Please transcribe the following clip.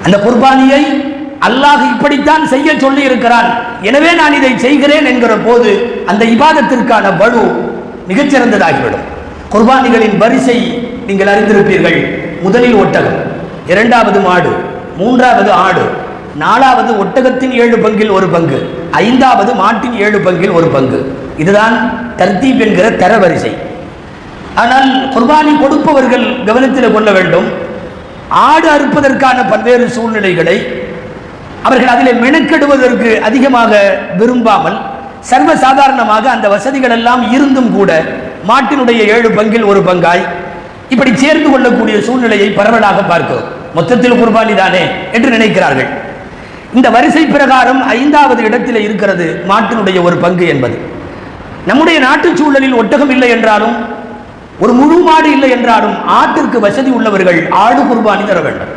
அந்த குர்பானியை அல்லாஹ் இப்படித்தான் செய்ய சொல்லி இருக்கிறான், எனவே நான் இதை செய்கிறேன் என்கிற போது அந்த இபாதத்திற்கான பளு மிகச்சிறந்ததாகிவிடும். குர்பானிகளின் வரிசை நீங்கள் அறிந்திருப்பீர்கள். முதலில் ஒட்டகம், இரண்டாவது மாடு, மூன்றாவது ஆடு, நாலாவது ஒட்டகத்தின் 7 பங்கில் 1 பங்கு, ஐந்தாவது மாட்டின் 7 பங்கில் 1 பங்கு. இதுதான் தர்தீப் என்கிற தரவரிசை. ஆனால் குர்பானி கொடுப்பவர்கள் கவனத்தில் கொள்ள வேண்டும். ஆடு அறுப்பதற்கான பல்வேறு சூழ்நிலைகளை அவர்கள் அதிலே மெனக்கெடுவதற்கு அதிகமாக விரும்பாமல் சர்வசாதாரணமாக அந்த வசதிகள் எல்லாம் இருந்தும் கூட மாட்டினுடைய 7 பங்கில் 1 பங்காய் இப்படி சேர்ந்து கொள்ளக்கூடிய சூழ்நிலையை பரவலாக பார்க்கிறோம். மொத்தத்தில் குர்பானி தானே என்று நினைக்கிறார்கள். இந்த வரிசை பிரகாரம் 5வது இடத்தில் இருக்கிறது மாட்டினுடைய 1 பங்கு என்பது. நம்முடைய நாட்டு சூழலில் ஒட்டகம் இல்லை என்றாலும், ஒரு முழு மாடு இல்லை என்றாலும், ஆட்டிற்கு வசதி உள்ளவர்கள் ஆடு குர்பானி தர வேண்டும்.